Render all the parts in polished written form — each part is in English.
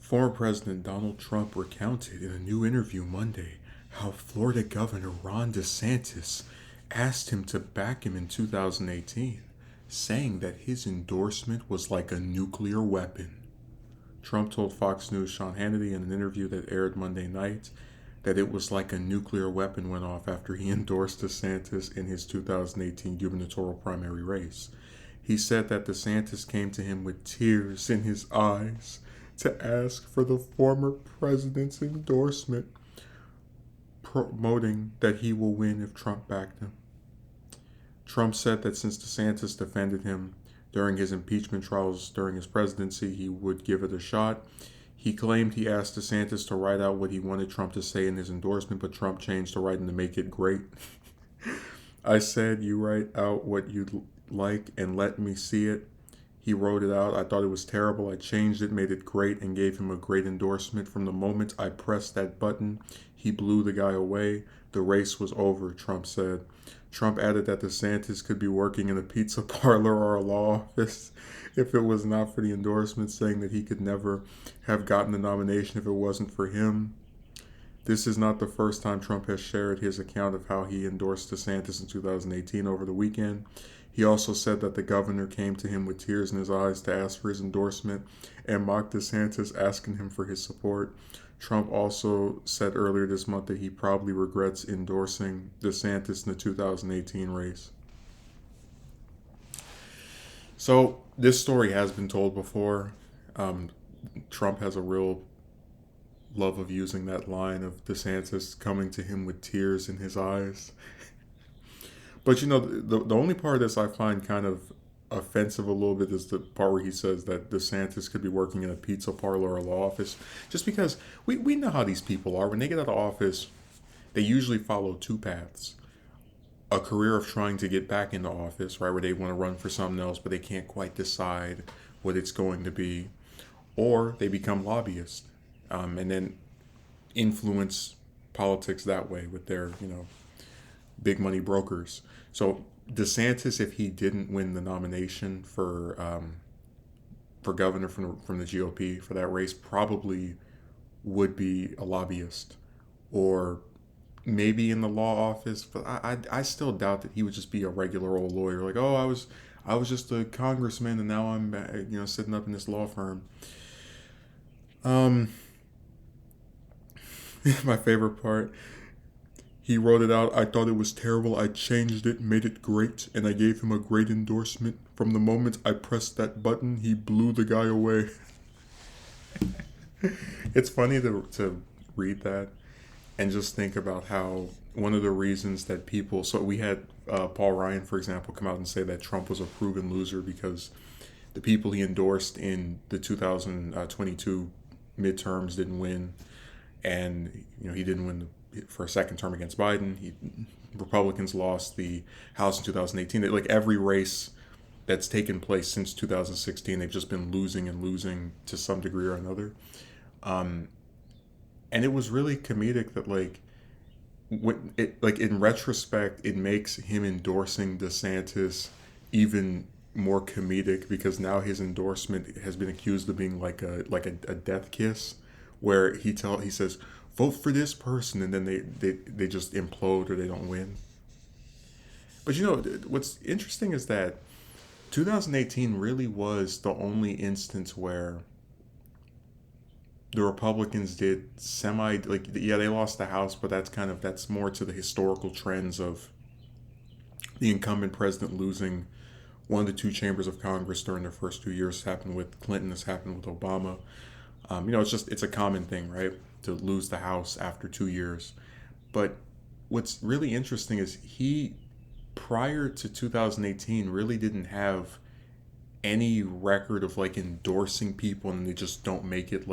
Former President Donald Trump recounted in a new interview Monday how Florida Governor Ron DeSantis asked him to back him in 2018, saying that his endorsement was like a nuclear weapon. Trump told Fox News' Sean Hannity in an interview that aired Monday night that it was like a nuclear weapon went off after he endorsed DeSantis in his 2018 gubernatorial primary race. He said that DeSantis came to him with tears in his eyes to ask for the former president's endorsement, promoting that he will win if Trump backed him. Trump said that since DeSantis defended him during his impeachment trials during his presidency, he would give it a shot. He claimed he asked DeSantis to write out what he wanted Trump to say in his endorsement, but Trump changed the writing to make it great. I said, "You write out what you'd like and let me see it." He wrote it out. I thought it was terrible. I changed it, made it great, and gave him a great endorsement. From the moment I pressed that button, he blew the guy away. The race was over, Trump said. Trump added that DeSantis could be working in a pizza parlor or a law office if it was not for the endorsement, saying that he could never have gotten the nomination if it wasn't for him. This is not the first time Trump has shared his account of how he endorsed DeSantis in 2018 over the weekend. He also said that the governor came to him with tears in his eyes to ask for his endorsement and mocked DeSantis asking him for his support. Trump also said earlier this month that he probably regrets endorsing DeSantis in the 2018 race. So this story has been told before. Trump has a real love of using that line of DeSantis coming to him with tears in his eyes. But the only part of this I find kind of offensive a little bit is the part where he says that DeSantis could be working in a pizza parlor or a law office. Just because we know how these people are. When they get out of office, they usually follow two paths. A career of trying to get back into office, right, where they want to run for something else, but they can't quite decide what it's going to be. Or they become lobbyists and then influence politics that way with their, big money brokers. So DeSantis, if he didn't win the nomination for governor from the GOP for that race, probably would be a lobbyist or maybe in the law office. But I still doubt that he would just be a regular old lawyer. Like, oh, I was just a congressman and now I'm sitting up in this law firm. My favorite part. He wrote it out. I thought it was terrible. I changed it, made it great, and I gave him a great endorsement. From the moment I pressed that button, he blew the guy away. It's funny to read that and just think about how one of the reasons that people. So we had Paul Ryan, for example, come out and say that Trump was a proven loser because the people he endorsed in the 2022 midterms didn't win, and he didn't win for a second term against Biden. Republicans lost the House in 2018. Like every race that's taken place since 2016, they've just been losing and losing to some degree or another. And it was really comedic that in retrospect, it makes him endorsing DeSantis even more comedic because now his endorsement has been accused of being like a death kiss, where he says, vote for this person, and then they just implode or they don't win. But what's interesting is that 2018 really was the only instance where the Republicans did they lost the House, but that's more to the historical trends of the incumbent president losing one of the two chambers of Congress during their first 2 years. This happened with Clinton. This happened with Obama. It's a common thing, right, to lose the House after 2 years. But what's really interesting is he, prior to 2018, really didn't have any record of endorsing people and they just don't make it.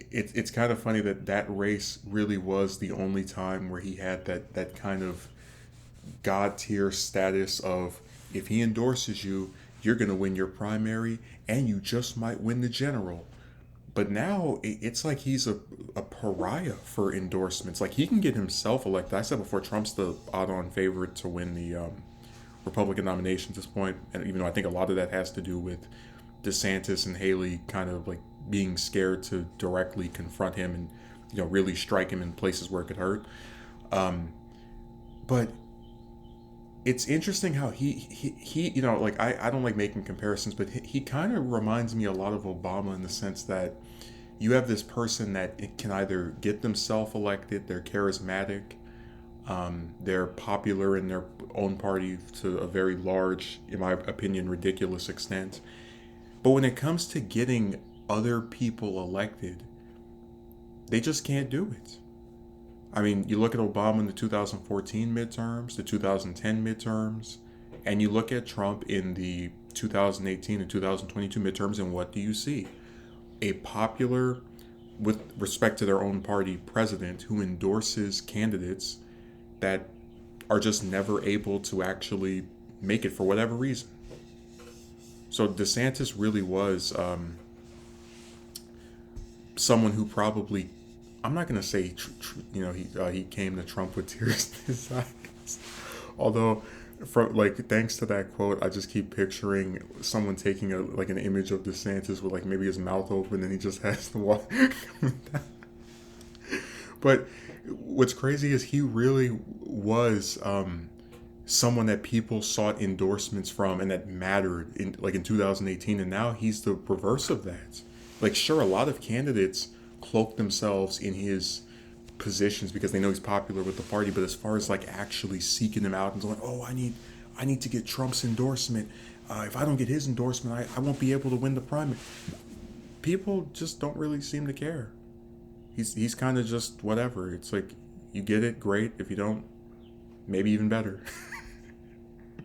It's kind of funny that race really was the only time where he had that kind of God tier status of, if he endorses you, you're going to win your primary and you just might win the general. But now it's like he's a pariah for endorsements. Like, he can get himself elected. I said before, Trump's the odd-on favorite to win the Republican nomination at this point. And even though I think a lot of that has to do with DeSantis and Haley kind of like being scared to directly confront him and really strike him in places where it could hurt. But it's interesting how he like I don't like making comparisons, but he kind of reminds me a lot of Obama in the sense that you have this person that can either get themselves elected, they're charismatic, they're popular in their own party to a very large, in my opinion, ridiculous extent. But when it comes to getting other people elected, they just can't do it. I mean, you look at Obama in the 2014 midterms, the 2010 midterms, and you look at Trump in the 2018 and 2022 midterms, and what do you see? A popular, with respect to their own party, president who endorses candidates that are just never able to actually make it for whatever reason. So DeSantis really was someone who probably, I'm not gonna say he came to Trump with tears in his eyes, although from like thanks to that quote, I just keep picturing someone taking an image of DeSantis with like maybe his mouth open and he just has the water coming down. But what's crazy is he really was someone that people sought endorsements from and that mattered in 2018, and now he's the reverse of that. Like, sure, a lot of candidates cloak themselves in his positions because they know he's popular with the party, but as far as like actually seeking him out and going, oh, I need to get Trump's endorsement. If I don't get his endorsement, I won't be able to win the primary. People just don't really seem to care. He's kind of just whatever. It's like, you get it, great. If you don't, maybe even better.